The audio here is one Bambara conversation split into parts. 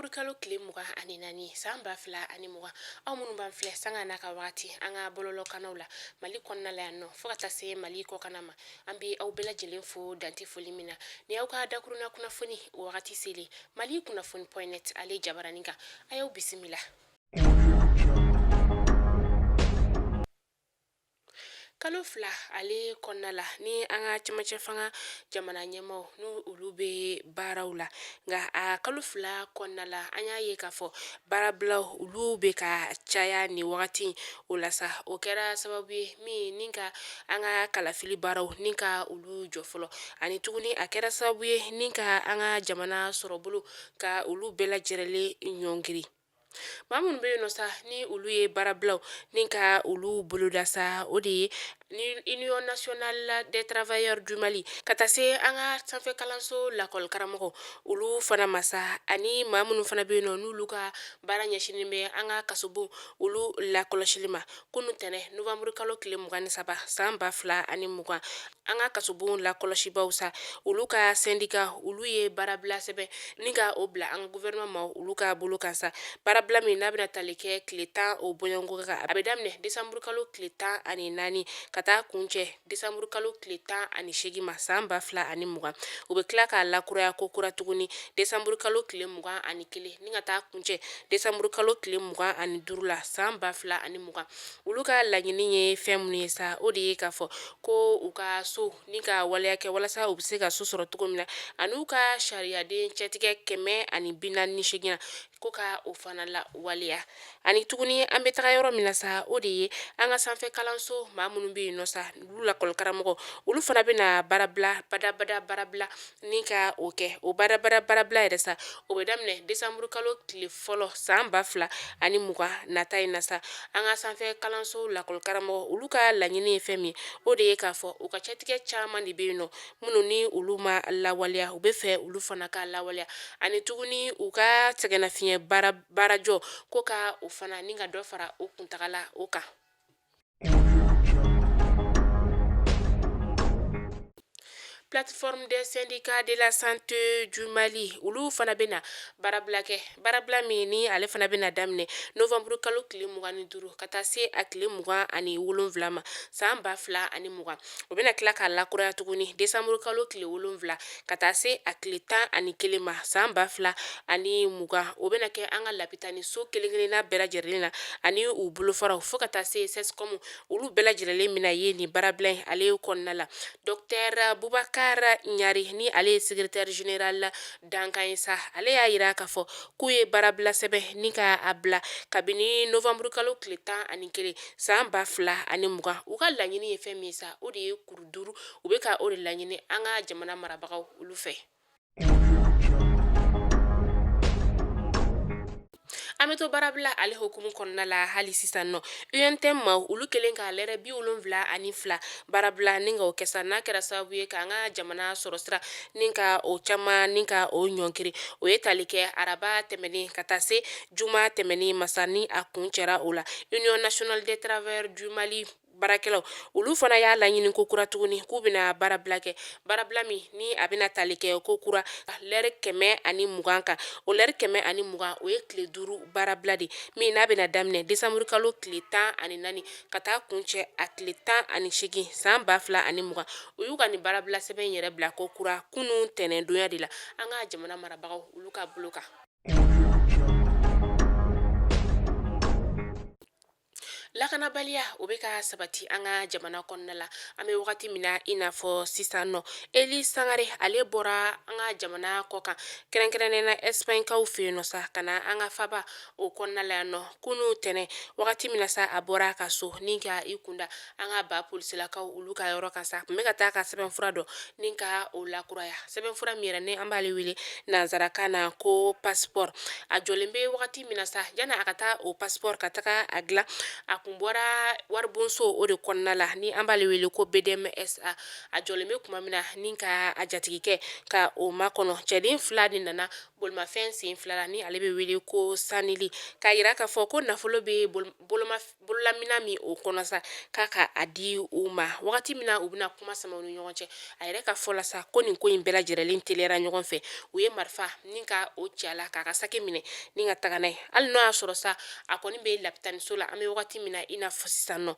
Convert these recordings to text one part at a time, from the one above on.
November kalo tile 24 san 2020 aw minnu b'an filɛ sanga n'a ka wagati an ka bɔlɔlɔkannaw la Mali kɔnɔna la yan nɔ fo ka taa se Mali kɔkanna ma an bɛ aw bɛɛ lajɛlen fo dante foli min na ni aw ka dakurunna kunnafoni o wagati selen Mali kunnafoni.net ale jabaranin kan a y'aw bisimila. Kalo fila ale kɔnɔna la ni an ka cɛmancɛ fanga jamana ɲɛmaaw n'u olu bɛ baaraw la nka a kalo fila kɔnɔna la an y'a ye k'a fɔ baarabilaw olu bɛ ka caya ni wagati o la sa o kɛra sababu ye min ni ka an ka kalafili baaraw ni ka olu jɔ fɔlɔ ani tuguni a kɛra sababu ye ni ka an ka jamana sɔrɔ bolo ka olu bɛɛ lajɛlen ɲɔngiri. Maa minnu bɛ yen nɔ sa ni olu ye baarabilaw ni ka olu boloda sa o de ye ni Union nationale des travailleurs du Mali ka taa se an ka sanfɛ kalanso lakɔli karamɔgɔ olu fana ma sa ani maa minnu fana bɛ yen nɔ n'olu ka baara ɲɛsinnen bɛ an ka kasobo olu lakɔlɔsili ma kunu tɛnɛ November kalo tile 23 san 2020 an ka kasobo lakɔlɔsibaw sa olu ka syndicat olu ye baarabila sɛbɛn ni ka o bila an ka gouvernement ma olu ka bolo kan sa baarabila min n'a bɛna tali kɛ tile 10 o bɔɲɔgɔnko kan a bɛ daminɛ December kalo tile 14 ka taa kuncɛ December kalo tile 18 ma san 2020 u bɛ tila k'a lakuraya ko kura tuguni December kalo tile 21 ni ka taa kuncɛ December kalo tile 25 la san 2020 olu ka laɲini ye fɛn minnu ye sa o de ye k'a fɔ ko u ka so ni ka waleya kɛ walasa u bɛ se ka so sɔrɔ cogo min na ani u ka sariyaden cɛtigɛ 148 ko ka o fana la waleya ani tuguni an bɛ taga yɔrɔ min na sa o de ye an ka sanfɛ kalanso maa minnu bɛ yen nɔ sa olu lakɔli karamɔgɔ olu fana bɛna baarabila badabada baarabila ni ka o kɛ o badabada baarabila yɛrɛ sa o bɛ daminɛ December kalo tile fɔlɔ san 2020 nata in na sa an ka sanfɛ kalanso lakɔli karamɔgɔ olu ka laɲini ye fɛn min o de ye k'a fɔ u ka cɛtigɛ caman de bɛ yen nɔ minnu ni olu ma lawaleya u bɛ fɛ olu fana ka lawaleya ani tuguni u ka sɛgɛnnafiɲɛ baarajɔ ko ka o fana ni ka dɔ fara o kuntagala o kan. Plateforme des syndicats de la santé du Mali olu fana bɛna baarabila kɛ baarabila min ni ale fana bɛna daminɛ November kalo tile 25 ka taa se a tile 27 ma san 2020 o bɛna tila k'a lakuraya tuguni December kalo tile 7 ka taa se a tile 11 ma san 2020 o bɛna kɛ an ka lapitani so kelen-kelenna bɛɛ lajɛlen na ani u bolofaraw fo ka taa se SESCOM olu bɛɛ lajɛlen mina ye ni baarabila in ale kɔnɔna la Dr Boubacar Ɲari ni ale ye secrétaire général dankan ye sa ale y'a yira k'a fɔ k'u ye baarabila sɛbɛn ni ka a bila kabini November kalo tile 11 san 2020 u ka laɲini ye fɛn min sa o de ye kuru 5 u bɛ ka o de laɲini an ka jamana marabagaw olu fɛ. An bɛ to baarabila ale hukumu kɔnɔna la hali sisan nɔ UNTM ma olu kelen ka lɛrɛ 72 baarabila ni ka o kɛ sa n'a kɛra sababu ye k'an ka jamana sɔrɔ sira ni ka o caman ni ka o ɲɔnkiri o ye tali kɛ araba tɛmɛnen ka taa se juma tɛmɛnen masa ni a kun cɛra o la Union nationale des travailleurs du Mali baarakɛlaw olu fana y'a laɲini ko kura tuguni k'u bɛna baarabila kɛ baarabila min ni a bɛna tali kɛ ko kura lɛri 120 kan o lɛri 120 o ye tile 5 baarabila de min n'a bɛna daminɛ December kalo tile 14 ka taa kuncɛ a tile 18 san 2020 o y'u ka nin baarabila sɛbɛn yɛrɛ bila ko kura kunun tɛnɛndonya de la an ka jamana marabagaw olu ka bolo kan. Lakanabaliya o bɛ ka sabati an ka jamana kɔnɔna la an bɛ wagati min na i n'a fɔ sisan nɔ Eli Sangare ale bɔra an ka jamana kɔ kan kɛrɛnkɛrɛnnena Espagnekaw fɛ yen nɔ sa ka na an ka faba o kɔnɔna la yan nɔ kunu tɛnɛ wagati min na sa a bɔra a ka so ni ka i kunda an ka ba polisilakaw olu ka yɔrɔ kan sa kun bɛ ka taa ka sɛbɛnfura dɔ ni ka o lakuraya sɛbɛnfura min yɛrɛ ni an b'ale wele nanzarakan na ko passeport a jɔlen bɛ wagati min na sa yanni a ka taa o passeport ka taga a dilan a kun bɔra waribonso o de kɔnɔna la ni an b'ale wele ko BDMSA a jɔlen bɛ kuma min na ni ka a jatigikɛ ka o makɔnɔ cɛden fila de nana bolimafɛn sen fila la ni ale bɛ wele ko sanili k'a yira k'a fɔ ko nafolo bɛ bololamina min o kɔnɔ sa k'a ka a di u ma wagati min na u bɛna kuma sama u ni ɲɔgɔn cɛ a yɛrɛ ka fɔ la sa ko nin ko in bɛɛ lajɛlen teliyara ɲɔgɔn fɛ u ye marifa ni ka o cɛ la k'a ka saki minɛ ni ka taga n'a ye hali n'o y'a sɔrɔ sa a kɔni bɛ lapitaniso la an bɛ wagati min na i n'a fɔ sisan nɔ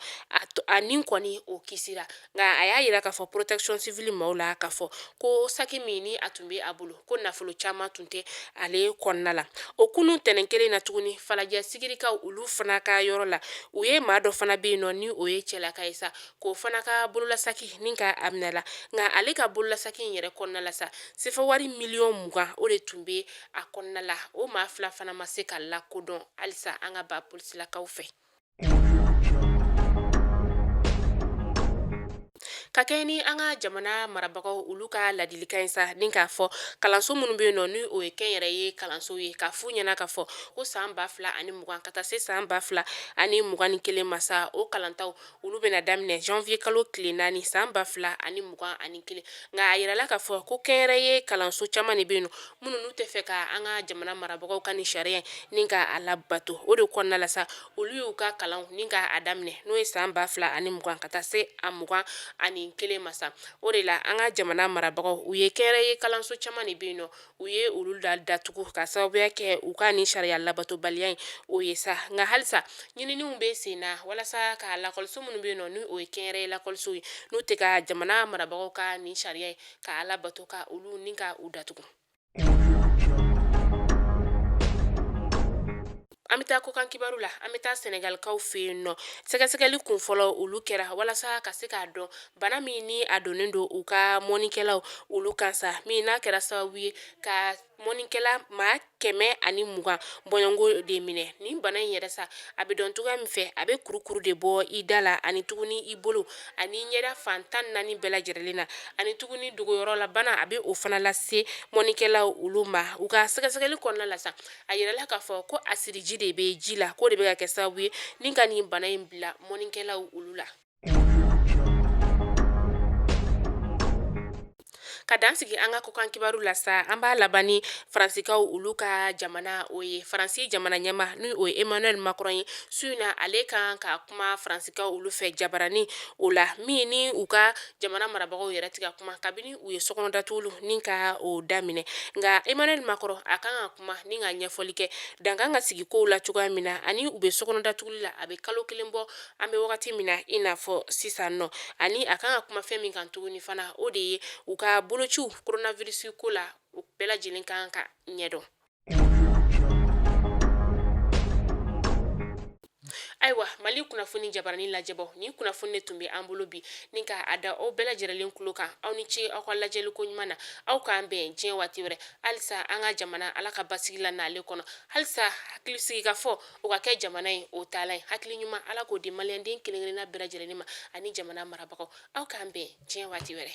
a nin kɔni o kisira nka a y'a yira k'a fɔ protection civile maaw la k'a fɔ ko saki min ni a tun bɛ a bolo ko nafolo caman tun tɛ ale kɔnɔna la o kunun tɛnɛn kelen na tuguni falajɛ sigirikaw olu fana ka yɔrɔ la u ye maa dɔ fana bɛ yen nɔ ni o ye cɛlaka ye sa k'o fana ka bololasaki ni ka a minɛ la nka ale ka bololasaki in yɛrɛ kɔnɔna la sa sefa wari 20 o de tun bɛ a kɔnɔna la o maa fila fana ma se ka lakodɔn halisa an ka ba polisilakaw fɛ ka kɛ ni an ka jamana marabagaw olu ka ladilikan in sa ni k'a fɔ kalanso minnu bɛ yen nɔ ni o ye kɛn yɛrɛ ye kalanso ye k'a f'u ɲɛna k'a fɔ ko san 2020 ka taa se san 2021 ma sa o kalantaw olu bɛna daminɛ janvier kalo tile 4 san 2021 nka a yirala k'a fɔ ko kɛn yɛrɛ ye kalanso caman de bɛ yen nɔ minnu n'u tɛ fɛ ka an ka jamana marabagaw ka nin sariya ni ka a labato o de kɔnɔna la sa olu y'u ka kalanw ni ka a daminɛ n'o ye san 2020 ka taa se a 21 ma sa o de la an ka jamana marabagaw u ye kɛnɛrɛ ye kalanso caman de bɛ yen nɔ u ye olu datugu ka sababuya kɛ u ka nin sariya labatobaliya in o ye sa nka halisa ɲininiw bɛ sen na walasa ka lakɔliso minnu bɛ yen nɔ ni o ye kɛnɛrɛ ye lakɔliso ye n'u tɛ ka jamana marabagaw ka nin sariya ye ka labato ka olu ni ka u datugu an bɛ taa kokan kibaru la an bɛ taa Senegalikaw fɛ yen nɔ sɛgɛsɛgɛli kun fɔlɔ olu kɛra walasa ka se k'a dɔn bana min ni a donnen don u ka mɔnikɛlaw olu kan sa min n'a kɛra sababu ye ka mɔnikɛla maa 120 bɔɲɔngo de minɛ nin bana in yɛrɛ sa a bɛ dɔn cogoya min fɛ a bɛ kurukuru de bɔ i da la ani tuguni i bolo ani ɲɛda fan 14 bɛɛ lajɛlen na ani tuguni dogoyɔrɔ la bana a bɛ o fana lase mɔnikɛlaw olu ma u ka sɛgɛsɛgɛli kɔnɔna la sa a yirala k'a fɔ ko asiriji de bɛ ji la ko de bɛ ka kɛ sababu ye ni ka nin bana in bila mɔnikɛlaw olu la ka dansigi an ka kokan kibaru la sa an b'a laban ni faransikaw olu ka jamana o ye faransi jamana ɲɛma ni o ye Emmanuel Macron ye su in na ale kan ka kuma faransikaw olu fɛ jabarani o la min ni u ka jamana marabagaw yɛrɛ tigɛ kuma kabini u ye sokɔnɔ datugu ni ka o daminɛ nka Emmanuel Macron a kan ka kuma ni ka ɲɛfɔli kɛ dankan ka sigi kow la cogoya min na ani u bɛ sokɔnɔ datuguli la a bɛ kalo 1 bɔ an bɛ wagati min na i n'a fɔ sisan nɔ ani a kan ka kuma fɛn min kan tuguni fana o de ye u ka bolociw coronavirus ko la u bɛɛ lajɛlen kan ka ɲɛdɔn ayiwa mali kunnafoni jabarani lajɛbaw ni kunnafoni de tun bɛ an bolo bi ni ka a da aw bɛɛ lajɛlen tulo kan aw ni ce aw ka lajɛliko ɲuman na aw k'an bɛn diɲɛ waati wɛrɛ halisa an ka jamana ala ka basigi la n'ale kɔnɔ halisa hakilisigi ka fɔ o ka kɛ jamana ye o taalan ye hakili ɲuman ala k'o di maliyɛnden kelen kelenna bɛɛ lajɛlen ma ani jamana marabagaw aw k'an bɛn diɲɛ waati wɛrɛ